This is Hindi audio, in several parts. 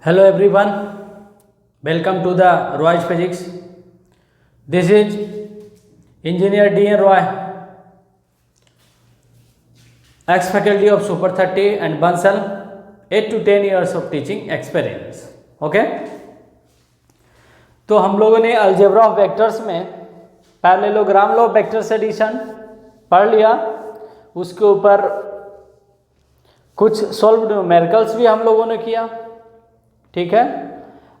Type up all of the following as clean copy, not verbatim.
Hello everyone, welcome to the Roy's Physics. This is Engineer D.N. Roy, ex-faculty of Super 30 and Bansal, 8 to 10 years of teaching experience. Okay? तो हम लोगों ने अलजेब्रा ऑफ वेक्टर्स में parallelogram law of vectors addition पढ़ लिया। उसके ऊपर कुछ सॉल्व न्यूमेरिकल्स भी हम लोगों ने किया, ठीक है।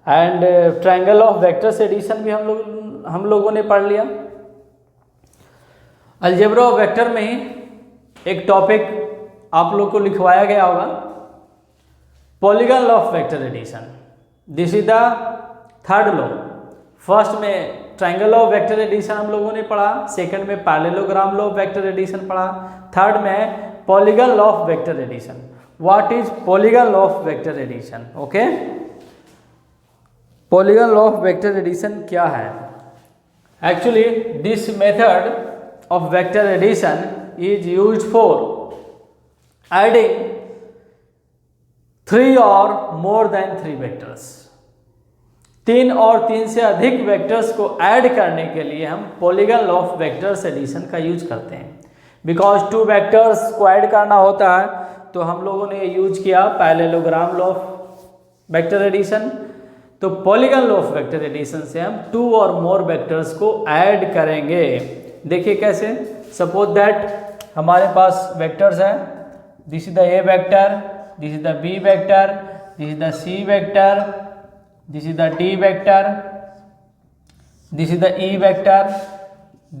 And triangle of vectors addition भी हम लोगों ने पढ़ लिया। अलजेब्रा ऑफ वेक्टर में ही एक टॉपिक आप लोग को लिखवाया गया होगा, polygon law of vector addition. This is the third law. First में ट्रायंगल ऑफ वेक्टर एडिशन हम लोगों ने पढ़ा, सेकंड में parallelogram law of vector addition पढ़ा, थर्ड में polygon law of vector addition. What is polygon law of vector addition? Okay, polygon law of vector addition क्या है? Actually this method of vector addition is used for adding 3 और मोर देन 3 वेक्टर्स। 3 और 3 से अधिक वेक्टर्स को ऐड करने के लिए हम polygon law of vectors addition का यूज करते हैं। बिकॉज 2 वेक्टर्स को ऐड करना होता है तो हम लोगों ने यूज किया parallelogram law of vector addition. तो polygon law of vector addition से हम 2 और मोर वेक्टर्स को ऐड करेंगे। देखिए कैसे। सपोज दैट हमारे पास वेक्टर्स हैं, this is the A vector, this is the B vector, this is the C vector, this is the D vector, this is the E vector,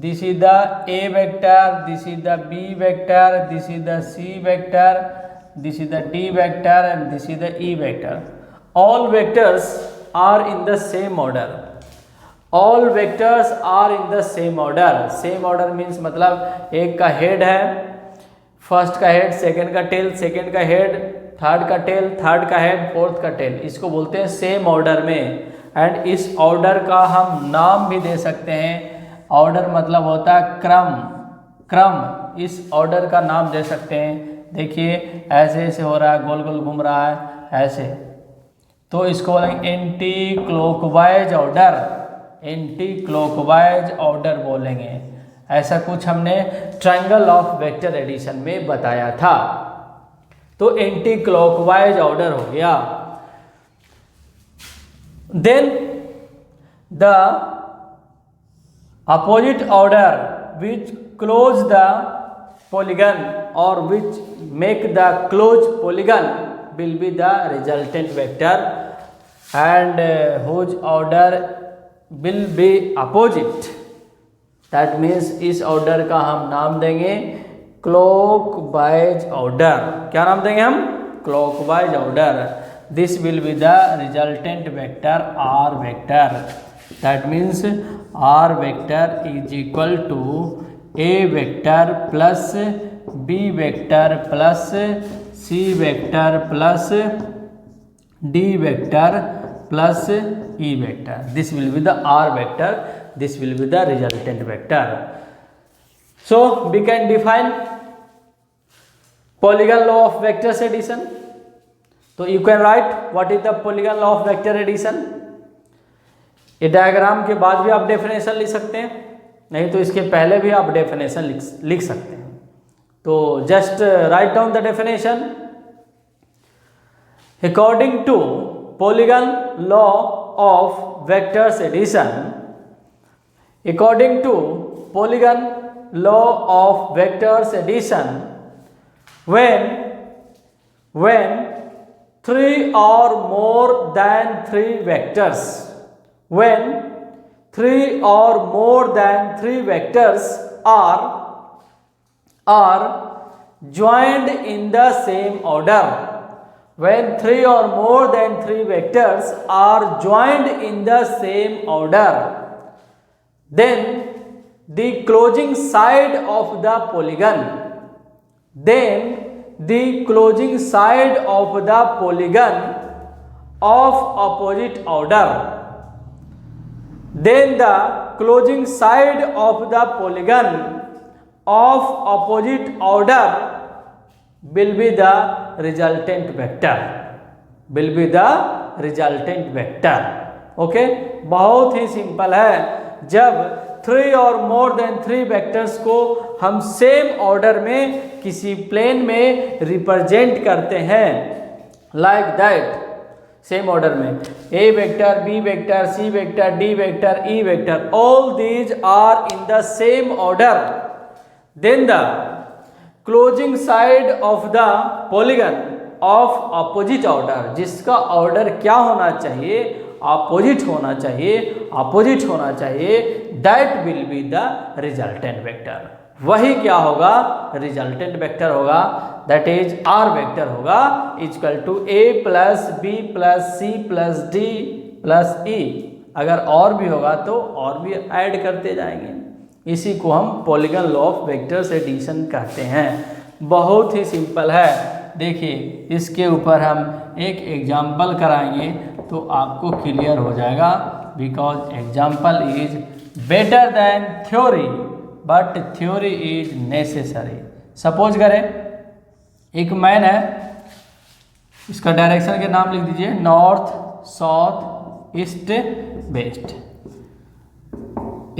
this is the a vector, this is the b vector, this is the c vector, this is the d vector, and this is the e vector. All vectors are in the same order. All vectors are in the same order. Same order means मतलब एक का हेड है, फर्स्ट का हेड, सेकंड का टेल, सेकंड का हेड, थर्ड का टेल, थर्ड का हेड, फोर्थ का टेल। इसको बोलते हैं सेम ऑर्डर में। एंड इस ऑर्डर का हम नाम भी दे सकते हैं। ऑर्डर मतलब होता है क्रम। क्रम, इस ऑर्डर का नाम दे सकते हैं। देखिए ऐसे ऐसे हो रहा है, गोल गोल घूम रहा है ऐसे, तो इसको बोलेंगे anti clockwise order. Anti clockwise order बोलेंगे। ऐसा कुछ हमने ट्रायंगल ऑफ वेक्टर एडिशन में बताया था। तो एंटी क्लॉकवाइज ऑर्डर हो गया। Then the opposite order which close the polygon or which make the closed polygon will be the resultant vector, and whose order will be opposite. That means इस ऑर्डर का हम नाम देंगे clockwise order। क्या नाम देंगे हम? clockwise order। This will be the resultant vector R vector। That means R vector is equal to A vector plus B vector plus C vector plus D vector plus E vector. This will be the R vector. This will be the resultant vector. So we can define polygon law of vectors addition. So you can write what is the polygon law of vector addition. ये डायग्राम के बाद भी आप डेफिनेशन लिख सकते हैं, नहीं तो इसके पहले भी आप डेफिनेशन लिख सकते हैं। तो just write down the definition. According to polygon law of vectors addition, according to polygon law of vectors addition, when 3 or more than 3 vectors, when 3 or more than 3 vectors are joined in the same order, when 3 or more than 3 vectors are joined in the same order, then the closing side of the polygon, then the closing side of the polygon of opposite order, then the closing side of the polygon of opposite order will be the resultant vector, will be the resultant vector. Okay, बहुत ही सिंपल है। जब 3 और मोर देन 3 वेक्टर्स को हम सेम ऑर्डर में किसी प्लेन में रिप्रेजेंट करते हैं, लाइक दैट, सेम ऑर्डर में A vector, B vector, C vector, D vector, E vector, all these are in the same order, then the closing side of the polygon of opposite order, जिसका ऑर्डर क्या होना चाहिए, अपोजिट होना चाहिए, अपोजिट होना चाहिए, that will be the resultant vector. वही क्या होगा, रिजल्टेंट वेक्टर होगा, दैट इज आर वेक्टर होगा, equal to A plus B plus C plus D plus ई। अगर और भी होगा तो और भी ऐड करते जाएंगे। इसी को हम polygon law of vectors addition कहते हैं। बहुत ही सिंपल है। देखिए, इसके ऊपर हम एक एग्जाम्पल कराएंगे तो आपको क्लियर हो जाएगा, because example is better than theory, but theory is necessary. Suppose करें एक मैन है, इसका डायरेक्शन के नाम लिख दीजिए north, south, east, west.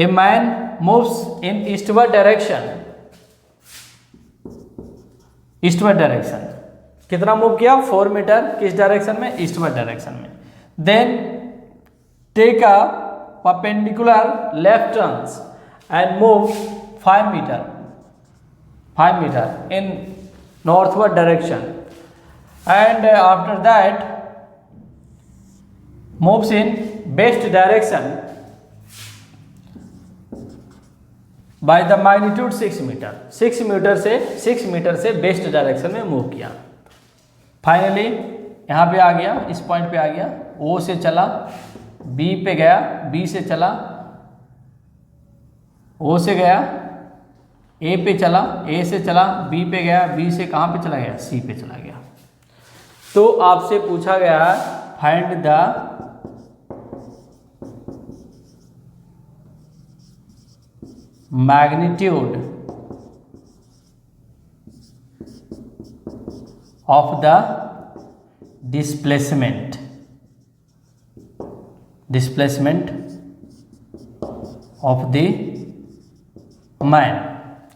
A man moves in eastward direction, eastward direction कितना मूव किया, 4 मीटर, किस डायरेक्शन में, ईस्टवर्ड डायरेक्शन में। Then take a perpendicular left turns and move 5 meter in northward direction, and after that moves in west direction by the magnitude 6 meter। 6 metre से वेस्ट डायरेक्शन में मूव किया। फाइनली यहाँ पे आ गया, इस पॉइंट पे आ गया, ओ से चला, बी पे गया, बी से चला, ओ से गया, ए पे चला, ए से चला, बी पे गया, बी से कहाँ पे चला गया, सी पे चला गया। तो आपसे पूछा गया है find the magnitude of the displacement of the man.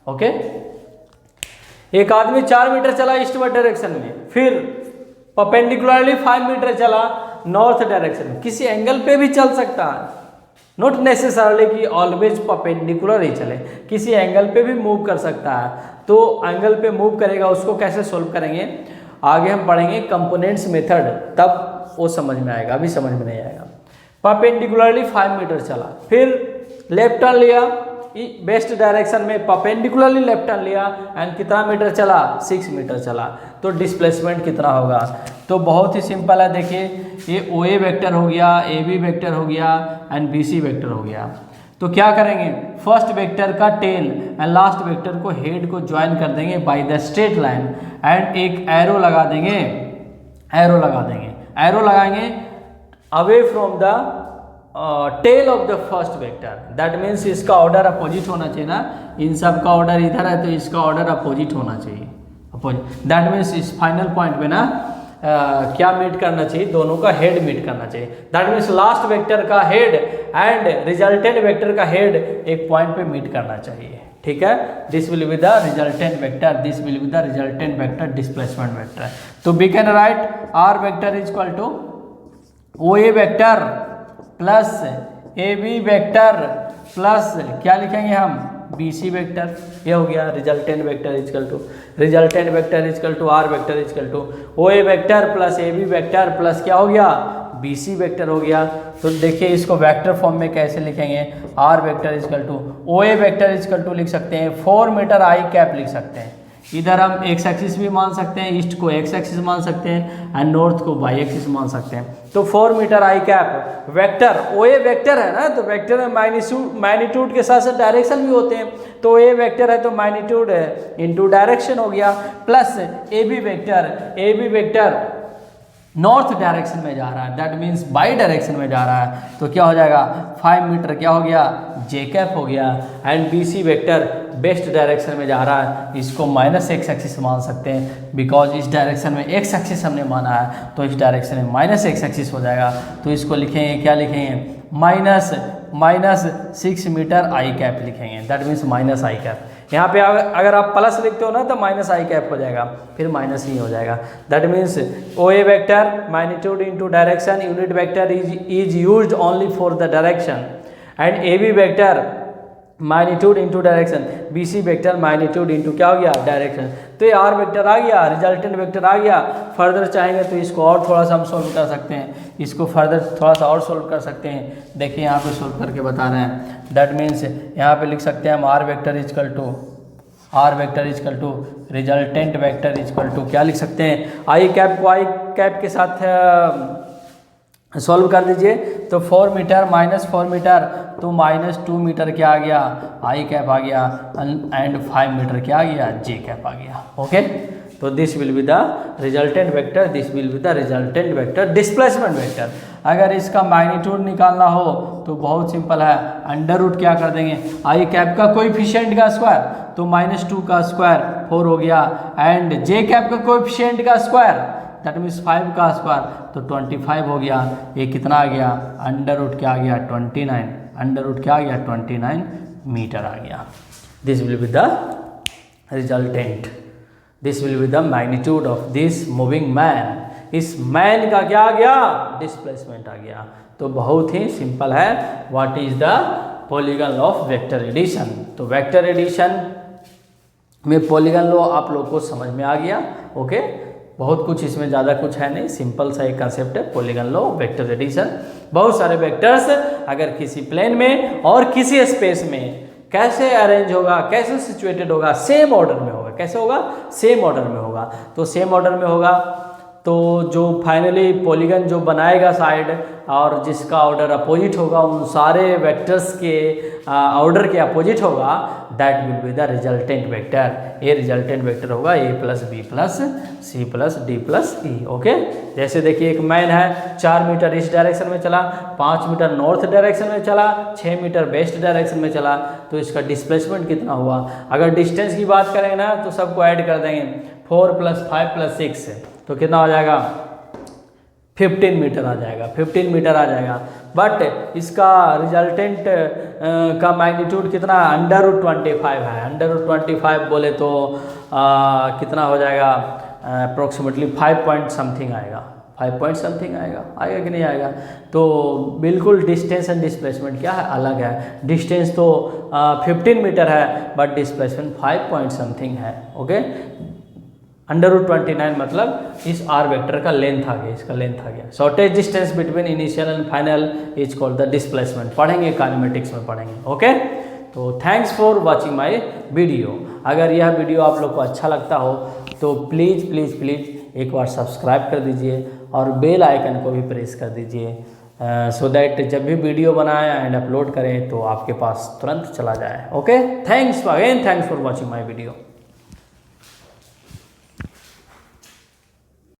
Okay, एक आदमी 4 मीटर चला ईस्टवर्ड डायरेक्शन में, फिर परपेंडिकुलरली 5 मीटर चला नॉर्थ डायरेक्शन में। किसी एंगल पे भी चल सकता है, नॉट नेसेसरली कि ऑलवेज परपेंडिकुलर ही चले, किसी एंगल पे भी मूव कर सकता है। तो एंगल पे मूव करेगा, उसको कैसे सोल्व करेंगे आगे हम पढ़ेंगे कंपोनेंट्स मेथड, तब वो समझ में आएगा, अभी समझ में नहीं आएगा। परपेंडिकुलरली 5 मीटर चला, फिर लेफ्ट टर्न लिया वेस्ट डायरेक्शन में, परपेंडिकुलरली लेफ्ट टर्न लिया, एंड कितना मीटर चला, 6 मीटर चला। तो डिस्प्लेसमेंट कितना होगा, तो बहुत ही सिंपल है। देखिए, ये ओ ए वेक्टर हो गया, ए बी वेक्टर हो गया, एंड बी सी वेक्टर हो गया। तो क्या करेंगे, फर्स्ट वेक्टर का टेल एंड लास्ट वेक्टर को हेड को ज्वाइन कर देंगे by the straight line, and एक एरो लगा देंगे, एरो लगाएंगे away from the tail of the first vector. That means इसका ऑर्डर अपोजिट होना चाहिए ना, इन सब का ऑर्डर इधर है तो इसका ऑर्डर अपोजिट होना चाहिए, अपोजिट। दैट मीन्स इस फाइनल पॉइंट पे ना क्या मीट करना चाहिए, दोनों का हेड मीट करना चाहिए। दैट मीन्स लास्ट वेक्टर का हेड एंड रिजल्टेंट वेक्टर का हेड एक पॉइंट पे मीट करना चाहिए। ठीक है, this will be the resultant vector, this will be the resultant vector, displacement vector. तो we can write R vector is equal to O A vector plus A B vector plus क्या लिखेंगे हम, बी सी वेक्टर। ये हो गया resultant vector equal to R vector equal to O A vector plus A B vector plus क्या हो गया, बी सी वेक्टर हो गया। तो देखिए इसको वेक्टर फॉर्म में कैसे लिखेंगे, R vector equal to O A vector equal to लिख सकते हैं 4 मीटर आई कैप लिख सकते हैं। इधर हम एक्स एक्सिस भी मान सकते हैं, ईस्ट को एक्स एक्सिस मान सकते हैं, एंड नॉर्थ को वाई एक्सिस मान सकते हैं। तो 4 metre I cap vector, O A vector है ना, तो वेक्टर में मैग्नीट्यूड के साथ साथ डायरेक्शन भी होते हैं। तो ए वेक्टर है तो मैग्नीट्यूड इनटू डायरेक्शन हो गया, plus A B vector north direction में जा रहा है, दैट मीन्स बाई डायरेक्शन में जा रहा है, तो क्या हो जाएगा 5 मीटर क्या हो गया जे कैप हो गया। And B C vector west direction में जा रहा है, इसको माइनस एक्स एक्सिस मान सकते हैं, बिकॉज इस डायरेक्शन में एक्स एक्सिस हमने माना है, तो इस डायरेक्शन में माइनस एक्स एक्सिस हो जाएगा। तो इसको लिखेंगे, क्या लिखेंगे, माइनस 6 मीटर आई कैप लिखेंगे, that means minus I cap. यहाँ पे अगर आप प्लस लिखते हो ना तो माइनस आई कैप हो जाएगा, फिर माइनस ही हो जाएगा। That means O A vector magnitude into direction, unit vector is used only for the direction, and A B vector magnitude into direction, B C vector magnitude into क्या हो गया डायरेक्शन। तो ये आर वेक्टर आ गया, रिजल्टेंट वेक्टर आ गया। फर्दर चाहेंगे तो इसको और थोड़ा सा हम सोल्व कर सकते हैं, इसको फर्दर थोड़ा सा और सोल्व कर सकते हैं। देखिए यहाँ पे सोल्व करके बता रहे हैं, दैट मीन्स यहाँ पे लिख सकते हैं हम R vector equal to resultant vector equal to क्या लिख सकते हैं, आई कैप को आई कैप के साथ सॉल्व कर दीजिए। तो 4 मीटर माइनस 4 मीटर तो -2 मीटर क्या आ गया आई कैप आ गया, एंड 5 मीटर क्या आ गया जे कैप आ गया। ओके, तो this will be the resultant vector, this will be the resultant vector displacement vector. अगर इसका मैग्नीट्यूड निकालना हो तो बहुत सिंपल है, अंडर रूट क्या कर देंगे आई कैप का कोएफिशिएंट का स्क्वायर, तो -2 का स्क्वायर 4 हो गया, एंड जे कैप का कोएफिशिएंट का स्क्वायर दैट मीन्स 5 का स्क्वायर तो 25 हो गया। ये कितना आ गया अंडर रूट क्या आ गया 29, अंडर रूट क्या आ गया 29 मीटर आ गया। This will be the resultant, this will be the magnitude of this moving man. इस मैन का क्या आ गया डिस्प्लेसमेंट आ गया। तो बहुत ही सिंपल है, what is the polygon law of vector addition. तो वेक्टर एडिशन में पॉलीगन लॉ आप लोग को समझ में आ गया। ओके, बहुत कुछ इसमें ज़्यादा कुछ है नहीं, सिंपल सा एक कंसेप्ट है पॉलीगन लॉ वेक्टर एडिशन। बहुत सारे वेक्टर्स अगर किसी प्लेन में और किसी स्पेस में कैसे अरेंज होगा, कैसे सिचुएटेड होगा, सेम ऑर्डर में होगा। कैसे होगा सेम ऑर्डर में होगा। तो सेम ऑर्डर में होगा तो जो फाइनली पॉलीगन जो बनाएगा साइड और जिसका ऑर्डर अपोजिट होगा उन सारे वेक्टर्स के ऑर्डर के अपोजिट होगा, that will be the resultant vector. ये रिजल्टेंट वेक्टर होगा a plus B plus C plus D plus E. Okay, जैसे देखिए एक मैन है 4 मीटर इस डायरेक्शन में चला, 5 मीटर नॉर्थ डायरेक्शन में चला, 6 मीटर वेस्ट डायरेक्शन में चला, तो इसका डिस्प्लेसमेंट कितना हुआ। अगर डिस्टेंस की बात करेंगे ना तो सबको ऐड कर देंगे, 4 + 5 + 6 तो कितना हो जाएगा 15 मीटर आ जाएगा, 15 मीटर आ जाएगा। बट इसका रिजल्टेंट का मैग्नीट्यूड कितना √25 है। √25 बोले तो कितना हो जाएगा अप्रोक्सीमेटली 5 पॉइंट समथिंग आएगा, 5 पॉइंट समथिंग आएगा कि नहीं आएगा। तो बिल्कुल डिस्टेंस एंड डिस्प्लेसमेंट क्या है अलग है। डिस्टेंस तो 15 मीटर है बट डिस्प्लेसमेंट 5 पॉइंट समथिंग है। ओके, √29 मतलब इस आर वेक्टर का लेंथ आ गया, इसका लेंथ आ गया। Shortage distance between initial and final is called the displacement. पढ़ेंगे काइनेमेटिक्स में पढ़ेंगे। ओके, तो thanks for watching my video. अगर यह वीडियो आप लोग को अच्छा लगता हो तो प्लीज़ प्लीज़ प्लीज़ एक बार सब्सक्राइब कर दीजिए और बेल आइकन को भी प्रेस कर दीजिए, सो दैट जब भी वीडियो बनाएं एंड अपलोड करें तो आपके पास तुरंत चला जाए। Okay, thanks again, thanks for watching my video.